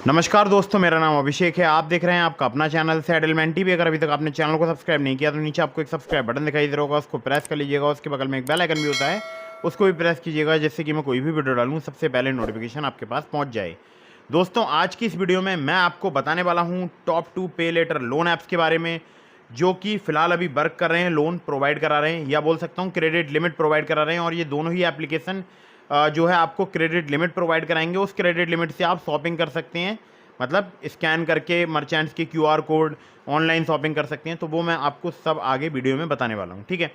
नमस्कार दोस्तों, मेरा नाम अभिषेक है। आप देख रहे हैं आपका अपना चैनल सेटलमेंट टीवी। अगर अभी तक आपने चैनल को सब्सक्राइब नहीं किया तो नीचे आपको एक सब्सक्राइब बटन दिखाई दे रहा होगा, उसको प्रेस कर लीजिएगा। उसके बगल में एक बेल आइकन भी होता है, उसको भी प्रेस कीजिएगा, जिससे कि मैं कोई भी वीडियो डालूँ सबसे पहले नोटिफिकेशन आपके पास पहुँच जाए। दोस्तों, आज की इस वीडियो में मैं आपको बताने वाला हूँ टॉप 2 पे लेटर लोन ऐप्स के बारे में, जो कि फ़िलहाल अभी वर्क कर रहे हैं, लोन प्रोवाइड करा रहे हैं, या बोल सकता हूँ क्रेडिट लिमिट प्रोवाइड करा रहे हैं। और ये दोनों ही एप्लीकेशन जो है आपको क्रेडिट लिमिट प्रोवाइड कराएंगे। उस क्रेडिट लिमिट से आप शॉपिंग कर सकते हैं, मतलब स्कैन करके मर्चेंट्स के क्यूआर कोड ऑनलाइन शॉपिंग कर सकते हैं। तो वो मैं आपको सब आगे वीडियो में बताने वाला हूँ, ठीक है।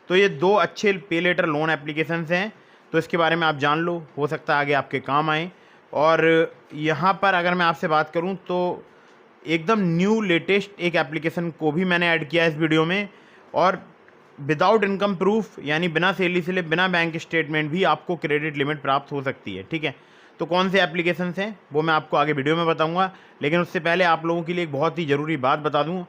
तो ये दो अच्छे पे लेटर लोन एप्लीकेशंस हैं, तो इसके बारे में आप जान लो, हो सकता है आगे आपके काम आए। और यहाँ पर अगर मैं आपसे बात करूँ तो एकदम न्यू लेटेस्ट एक एप्लीकेशन को भी मैंने ऐड किया है इस वीडियो में, और विदाउट इनकम प्रूफ, यानी बिना सैलरी स्लिप, बिना बैंक स्टेटमेंट भी आपको क्रेडिट लिमिट प्राप्त हो सकती है, ठीक है। तो कौन से एप्लीकेशंस हैं वो मैं आपको आगे वीडियो में बताऊंगा, लेकिन उससे पहले आप लोगों के लिए एक बहुत ही ज़रूरी बात बता दूं।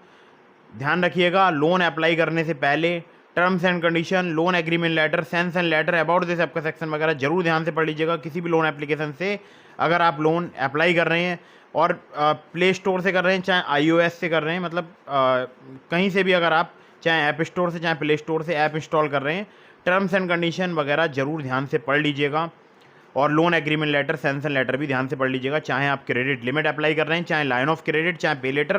ध्यान रखिएगा, लोन अप्लाई करने से पहले terms and condition, loan agreement letter, sanction letter, about this app का सेक्शन वगैरह जरूर ध्यान से पढ़ लीजिएगा। किसी भी लोन एप्लीकेशन से अगर आप लोन अप्लाई कर रहे हैं और प्ले स्टोर से कर रहे हैं, चाहे iOS से कर रहे हैं, मतलब कहीं से भी, अगर आप चाहे ऐप स्टोर से चाहे प्ले स्टोर से ऐप इंस्टॉल कर रहे हैं, टर्म्स एंड कंडीशन वगैरह ज़रूर ध्यान से पढ़ लीजिएगा। और loan agreement letter, sanction letter भी ध्यान से पढ़ लीजिएगा। चाहे आप क्रेडिट लिमिट अप्लाई कर रहे हैं, चाहे लाइन ऑफ क्रेडिट, चाहे पे लेटर,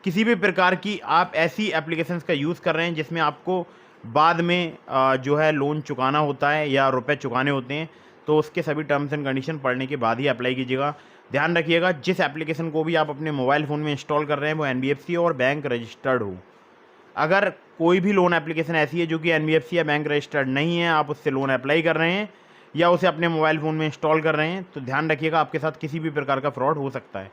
किसी भी प्रकार की आप ऐसी एप्लीकेशंस का यूज़ कर रहे हैं जिसमें आपको बाद में जो है लोन चुकाना होता है या रुपए चुकाने होते हैं, तो उसके सभी टर्म्स एंड कंडीशन पढ़ने के बाद ही अप्लाई कीजिएगा। ध्यान रखिएगा, जिस एप्लीकेशन को भी आप अपने मोबाइल फ़ोन में इंस्टॉल कर रहे हैं वो NBFC और बैंक रजिस्टर्ड हो। अगर कोई भी लोन एप्लीकेशन ऐसी है जो कि NBFC या बैंक रजिस्टर्ड नहीं है, आप उससे लोन अप्लाई कर रहे हैं या उसे अपने मोबाइल फ़ोन में इंस्टॉल कर रहे हैं, तो ध्यान रखिएगा आपके साथ किसी भी प्रकार का फ्रॉड हो सकता है।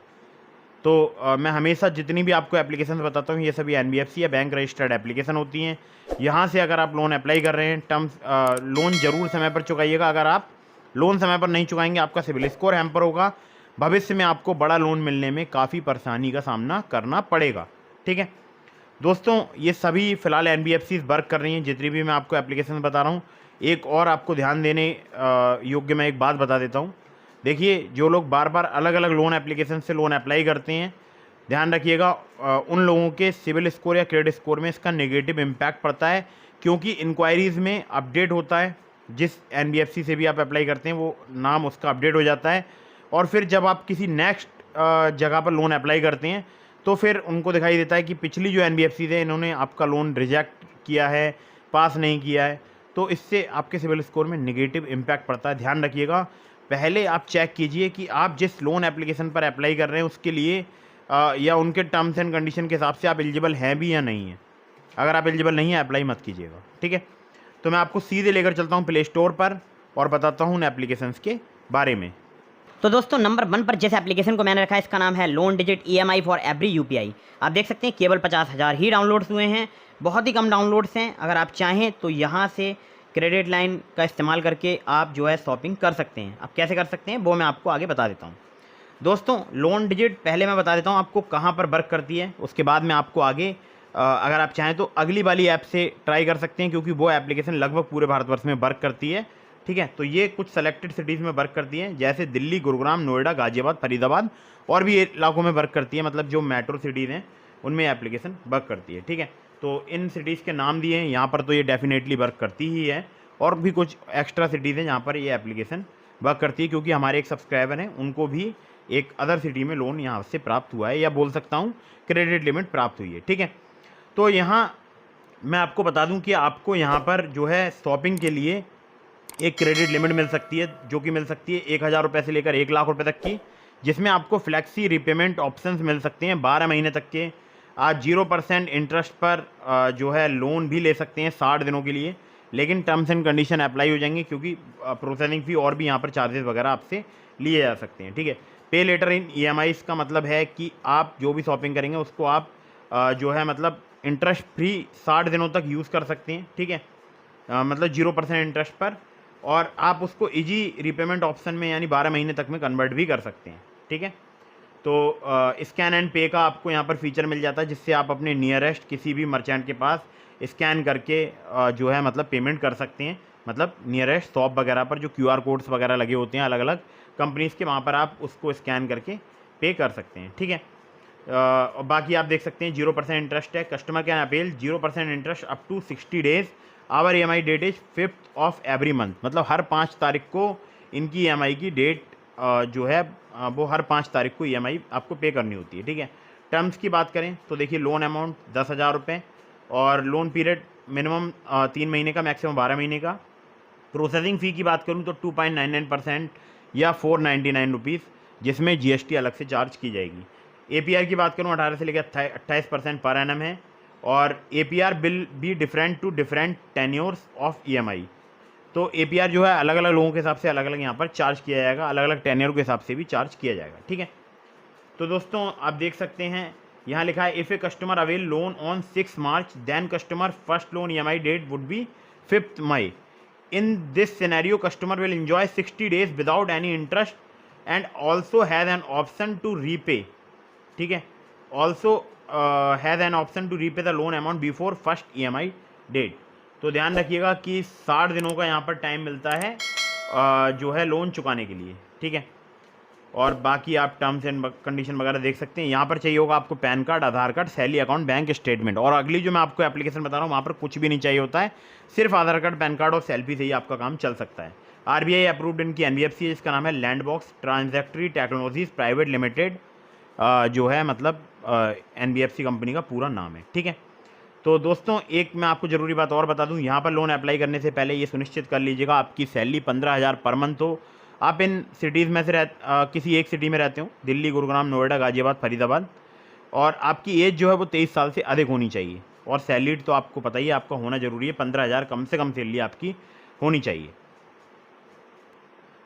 तो मैं हमेशा जितनी भी आपको एप्लीकेशन बताता हूँ, ये सभी NBFC या बैंक रजिस्टर्ड एप्लीकेशन होती हैं। यहाँ से अगर आप लोन अप्लाई कर रहे हैं, लोन ज़रूर समय पर चुकाइएगा। अगर आप लोन समय पर नहीं चुकाएंगे, आपका सिबिल स्कोर हैम्पर होगा, भविष्य में आपको बड़ा लोन मिलने में काफ़ी परेशानी का सामना करना पड़ेगा, ठीक है। दोस्तों, ये सभी फ़िलहाल NBFCs वर्क कर रही हैं, जितनी भी मैं आपको एप्लीकेशन बता रहा हूँ। एक और आपको ध्यान देने योग्य मैं एक बात बता देता हूँ। देखिए, जो लोग बार बार अलग अलग लोन एप्लीकेशन से लोन अप्लाई करते हैं, ध्यान रखिएगा, उन लोगों के सिबिल स्कोर या क्रेडिट स्कोर में इसका नेगेटिव इम्पैक्ट पड़ता है, क्योंकि इंक्वायरीज़ में अपडेट होता है। जिस NBFC से भी आप अप्लाई करते हैं, वो नाम उसका अपडेट हो जाता है, और फिर जब आप किसी नेक्स्ट जगह पर लोन अप्लाई करते हैं, तो फिर उनको दिखाई देता है कि पिछली जो NBFCs है, इन्होंने आपका लोन रिजेक्ट किया है, पास नहीं किया है। तो इससे आपके सिबिल स्कोर में नेगेटिव इम्पैक्ट पड़ता है। ध्यान रखिएगा, पहले आप चेक कीजिए कि आप जिस लोन एप्लीकेशन पर अप्लाई कर रहे हैं उसके लिए या उनके टर्म्स एंड कंडीशन के हिसाब से आप एलिजिबल हैं भी या नहीं हैं। अगर आप एलिजिबल नहीं हैं, अप्लाई मत कीजिएगा, ठीक है। तो मैं आपको सीधे लेकर चलता हूँ प्ले स्टोर पर और बताता हूँ उन एप्लीकेशंस के बारे में। तो दोस्तों, नंबर 1 पर जिस एप्लीकेशन को मैंने रखा है, इसका नाम है loan digit EMI for every UPI। आप देख सकते हैं केवल 50,000 ही डाउनलोड्स हुए हैं, बहुत ही कम डाउनलोड्स हैं। अगर आप चाहें तो यहाँ से क्रेडिट लाइन का इस्तेमाल करके आप जो है शॉपिंग कर सकते हैं। अब कैसे कर सकते हैं वो मैं आपको आगे बता देता हूँ। दोस्तों, लोन डिजिट पहले मैं बता देता हूँ आपको कहाँ पर वर्क करती है, उसके बाद में आपको आगे अगर आप चाहें तो अगली वाली ऐप से ट्राई कर सकते हैं, क्योंकि वो एप्लीकेशन लगभग पूरे भारतवर्ष में वर्क करती है, ठीक है। तो ये कुछ सेलेक्टेड सिटीज़ में वर्क करती है, जैसे दिल्ली, गुरुग्राम, नोएडा, गाजियाबाद, फरीदाबाद, और भी इलाकों में वर्क करती है। मतलब जो मेट्रो सिटीज़ हैं उनमें एप्लीकेशन वर्क करती है, ठीक है। तो इन सिटीज़ के नाम दिए हैं यहाँ पर, तो ये डेफिनेटली वर्क करती ही है। और भी कुछ एक्स्ट्रा सिटीज़ हैं जहाँ पर ये एप्लीकेशन वर्क करती है, क्योंकि हमारे एक सब्सक्राइबर हैं, उनको भी एक अदर सिटी में लोन यहाँ से प्राप्त हुआ है, या बोल सकता हूँ क्रेडिट लिमिट प्राप्त हुई है, ठीक है। तो यहाँ मैं आपको बता दूँ कि आपको यहाँ पर जो है शॉपिंग के लिए एक क्रेडिट लिमिट मिल सकती है, जो कि मिल सकती है 1,000 रुपये से लेकर 1,00,000 रुपये तक की, जिसमें आपको फ्लैक्सी रीपेमेंट ऑप्शंस मिल सकते हैं 12 महीने तक के। आज 0% इंटरेस्ट पर जो है लोन भी ले सकते हैं 60 दिनों के लिए, लेकिन टर्म्स एंड कंडीशन अप्लाई हो जाएंगे, क्योंकि प्रोसेसिंग फ़ी और भी यहाँ पर चार्जेस वगैरह आपसे लिए जा सकते हैं, ठीक है। पे लेटर इन EMIs का मतलब है कि आप जो भी शॉपिंग करेंगे उसको आप जो है मतलब इंटरेस्ट फ्री 60 दिनों तक यूज़ कर सकते हैं, ठीक है। मतलब 0% इंटरेस्ट पर, और आप उसको इजी रीपेमेंट ऑप्शन में यानी 12 महीने तक में कन्वर्ट भी कर सकते हैं, ठीक है। तो स्कैन एंड पे का आपको यहाँ पर फीचर मिल जाता है, जिससे आप अपने नियरेस्ट किसी भी मर्चेंट के पास स्कैन करके जो है मतलब पेमेंट कर सकते हैं। मतलब नियरेस्ट शॉप वगैरह पर जो QR कोड्स वगैरह लगे होते हैं अलग अलग कंपनीज़ के, वहाँ पर आप उसको स्कैन करके पे कर सकते हैं, ठीक है। और बाकी आप देख सकते हैं 0% इंटरेस्ट है, customer can appeal 0% interest up to 60 days, our EMI date is 5th of every month, मतलब हर 5 तारीख को इनकी EMI की डेट जो है वो हर 5 तारीख को EMI आपको पे करनी होती है, ठीक है। टर्म्स की बात करें तो देखिए लोन अमाउंट 10,000 रुपये और लोन पीरियड मिनिमम 3 महीने का, मैक्सिमम 12 महीने का। प्रोसेसिंग फ़ी की बात करूं तो 2.99% या 499 रुपीज़, जिसमें GST अलग से चार्ज की जाएगी। APR की बात करूं 18 से लेकर 28% पर एनम है और APR will be different to different tenures of EMI। तो APR जो है अलग अलग लोगों के हिसाब से अलग अलग यहाँ पर चार्ज किया जाएगा, अलग अलग टेन्योर के हिसाब से भी चार्ज किया जाएगा, ठीक है। तो दोस्तों आप देख सकते हैं यहाँ लिखा है if a customer avail loan on 6 March then customer first loan EMI date would be 5th May. In this scenario, customer will enjoy 60 days without any interest and also has an option to repay, ठीक है। Also has an option to repay the loan amount before first EMI date। तो ध्यान रखिएगा कि 60 दिनों का यहाँ पर टाइम मिलता है जो है लोन चुकाने के लिए, ठीक है। और बाकी आप टर्म्स एंड कंडीशन वगैरह देख सकते हैं। यहाँ पर चाहिए होगा आपको PAN card, Aadhaar card, salary account, bank statement. और अगली जो मैं आपको एप्लीकेशन बता रहा हूँ वहाँ पर कुछ भी नहीं चाहिए होता है, सिर्फ आधार कार्ड, पैन कार्ड और सेल्फी से ही आपका काम चल सकता है। RBI अप्रूव्ड इनकी NBFC है, जिसका नाम है लैंडबॉक्स ट्रांजैक्टरी टेक्नोलॉजीज प्राइवेट लिमिटेड, जो है मतलब NBFC कंपनी का पूरा नाम है, ठीक है। तो दोस्तों एक मैं आपको ज़रूरी बात और बता दूँ, यहाँ पर लोन अप्लाई करने से पहले ये सुनिश्चित कर लीजिएगा आपकी सैलरी 15,000 पर मंथ हो। आप इन सिटीज़ में से किसी एक सिटी में रहते हो, दिल्ली, गुरुग्राम, नोएडा, गाज़ियाबाद, फरीदाबाद, और आपकी एज जो है वो 23 साल से अधिक होनी चाहिए। और सैलरी तो आपको पता ही है आपका होना ज़रूरी है, 15,000 कम से कम सैलरी आपकी होनी चाहिए।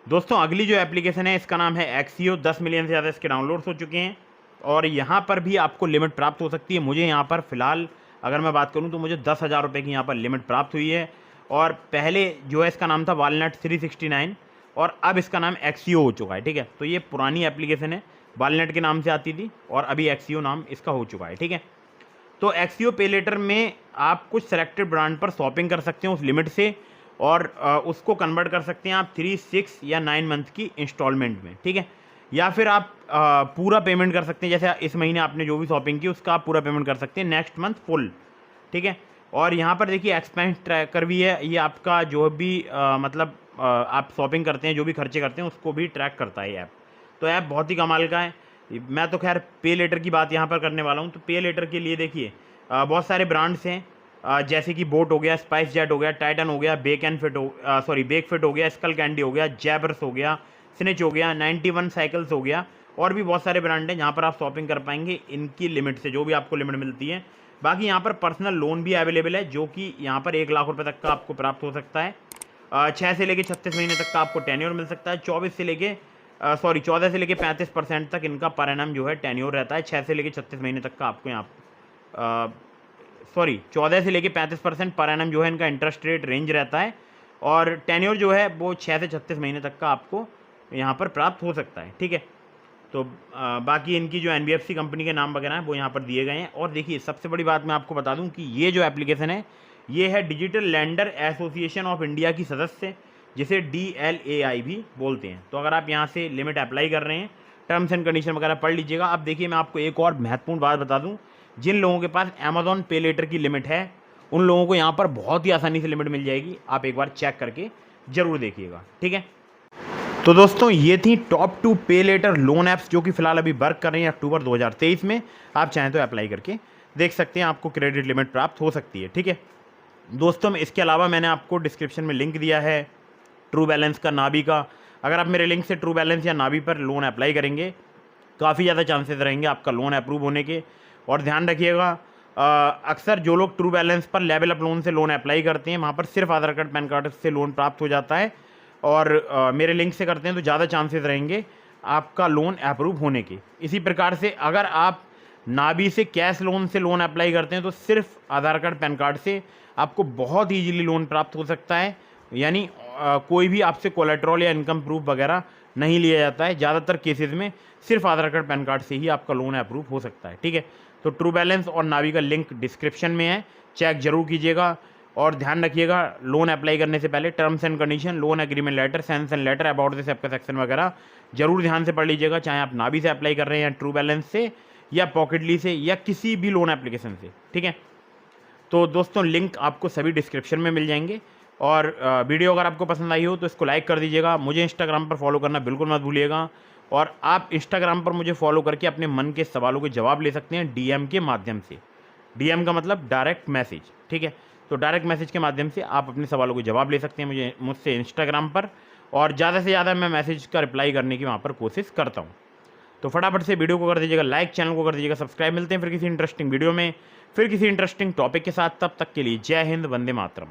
दोस्तों अगली जो एप्लीकेशन है इसका नाम है एक्सियो। 10 मिलियन से ज़्यादा इसके डाउनलोड्स हो चुके हैं और यहाँ पर भी आपको लिमिट प्राप्त हो सकती है। मुझे यहाँ पर फ़िलहाल अगर मैं बात करूँ तो मुझे 10,000 रुपये की यहाँ पर लिमिट प्राप्त हुई है। और पहले जो है इसका नाम था वालनट 369 और अब इसका नाम एक्सियो हो चुका है, ठीक है। तो ये पुरानी एप्लीकेशन है, वालनट के नाम से आती थी और अभी एक्सियो नाम इसका हो चुका है, ठीक है। तो एक्सियो पे लेटर में आप कुछ सेलेक्टेड ब्रांड पर शॉपिंग कर सकते हैं उस लिमिट से और उसको कन्वर्ट कर सकते हैं आप 3, 6 या 9 मंथ की इंस्टॉलमेंट में, ठीक है। या फिर आप पूरा पेमेंट कर सकते हैं, जैसे इस महीने आपने जो भी शॉपिंग की उसका आप पूरा पेमेंट कर सकते हैं नेक्स्ट मंथ फुल, ठीक है। और यहाँ पर देखिए एक्सपेंस ट्रैकर भी है, ये आपका जो भी मतलब आप शॉपिंग करते हैं, जो भी खर्चे करते हैं उसको भी ट्रैक करता है ये ऐप। तो ऐप बहुत ही कमाल का है। मैं तो खैर पे लेटर की बात यहाँ पर करने वाला हूँ। तो पे लेटर के लिए देखिए बहुत सारे ब्रांड्स हैं, जैसे कि बोट हो गया, स्पाइस जेट हो गया, टाइटन हो गया, बेक फिट हो गया, स्कल कैंडी हो गया, जैबर्स हो गया, स्निच हो गया, 91 साइकिल्स हो गया, और भी बहुत सारे ब्रांड हैं जहाँ पर आप शॉपिंग कर पाएंगे इनकी लिमिट से, जो भी आपको लिमिट मिलती है। बाकी यहाँ पर पर्सनल लोन भी अवेलेबल है, जो कि यहाँ पर 1 लाख रुपये तक का आपको प्राप्त हो सकता है। 6 से लेके 36 महीने तक का आपको टेन्योर मिल सकता है। 14 से लेके 35% तक इनका पर एनम जो है टेन्योर रहता है। 6 से लेके 36 महीने तक का आपको यहाँ 14 से लेके 35% पर एनम जो है इनका इंटरेस्ट रेट रेंज रहता है और टेन्योर जो है वो 6 से 36 महीने तक का आपको यहाँ पर प्राप्त हो सकता है, ठीक है। तो बाकी इनकी जो NBFC कंपनी के नाम वगैरह हैं वो यहाँ पर दिए गए हैं। और देखिए सबसे बड़ी बात मैं आपको बता दूं कि ये जो एप्लीकेशन है ये है digital lander association of India की सदस्य, जिसे DLAI भी बोलते हैं। तो अगर आप यहाँ से लिमिट अप्लाई कर रहे हैं, टर्म्स एंड कंडीशन वगैरह पढ़ लीजिएगा। अब देखिए मैं आपको एक और महत्वपूर्ण बात बता दूँ, जिन लोगों के पास अमेज़ॉन पे लेटर की लिमिट है उन लोगों को यहाँ पर बहुत ही आसानी से लिमिट मिल जाएगी। आप एक बार चेक करके ज़रूर देखिएगा, ठीक है। तो दोस्तों ये थी टॉप 2 पे लेटर लोन ऐप्स जो कि फ़िलहाल अभी वर्क कर रही हैं अक्टूबर 2023 में। आप चाहें तो अप्लाई करके देख सकते हैं, आपको क्रेडिट लिमिट प्राप्त हो सकती है, ठीक है दोस्तों। इसके अलावा मैंने आपको डिस्क्रिप्शन में लिंक दिया है ट्रू बैलेंस का, नाबी का। अगर आप मेरे लिंक से ट्रू बैलेंस या नाबी पर लोन अप्लाई करेंगे काफ़ी ज़्यादा चांसेस रहेंगे आपका लोन अप्रूव होने के। और ध्यान रखिएगा अक्सर जो लोग ट्रू बैलेंस पर लेवल अप लोन से लोन अप्लाई करते हैं वहाँ पर सिर्फ आधार कार्ड, पैन कार्ड से लोन प्राप्त हो जाता है और मेरे लिंक से करते हैं तो ज़्यादा चांसेस रहेंगे आपका लोन अप्रूव होने के। इसी प्रकार से अगर आप नाबी से कैश लोन से लोन अप्लाई करते हैं तो सिर्फ आधार कार्ड, पैन कार्ड से आपको बहुत ईजीली लोन प्राप्त हो सकता है, यानी कोई भी आपसे कोलेट्रॉल या इनकम प्रूफ वगैरह नहीं लिया जाता है। ज़्यादातर केसेस में सिर्फ आधार कार्ड, पैन कार्ड से ही आपका लोन अप्रूव हो सकता है, ठीक है। तो ट्रू बैलेंस और नाबी का लिंक डिस्क्रिप्शन में है, चेक जरूर कीजिएगा। और ध्यान रखिएगा लोन अप्लाई करने से पहले terms and condition, loan agreement letter, sanction letter, about this आपका सेक्शन वगैरह जरूर ध्यान से पढ़ लीजिएगा, चाहे आप नावी से अप्लाई कर रहे हैं या ट्रू बैलेंस से या पॉकेटली से या किसी भी लोन एप्लीकेशन से, ठीक है। तो दोस्तों लिंक आपको सभी डिस्क्रिप्शन में मिल जाएंगे। और वीडियो अगर आपको पसंद आई हो तो इसको लाइक कर दीजिएगा। मुझे इंस्टाग्राम पर फॉलो करना बिल्कुल मत भूलिएगा, और आप इंस्टाग्राम पर मुझे फॉलो करके अपने मन के सवालों के जवाब ले सकते हैं डीएम के माध्यम से। डीएम का मतलब डायरेक्ट मैसेज, ठीक है। तो डायरेक्ट मैसेज के माध्यम से आप अपने सवालों के जवाब ले सकते हैं मुझसे इंस्टाग्राम पर, और ज़्यादा से ज़्यादा मैं मैसेज का रिप्लाई करने की वहाँ पर कोशिश करता हूँ। तो फटाफट से वीडियो को कर दीजिएगा लाइक, चैनल को कर दीजिएगा सब्सक्राइब। मिलते हैं फिर किसी इंटरेस्टिंग वीडियो में, फिर किसी इंटरेस्टिंग टॉपिक के साथ। तब तक के लिए जय हिंद, वंदे मातरम।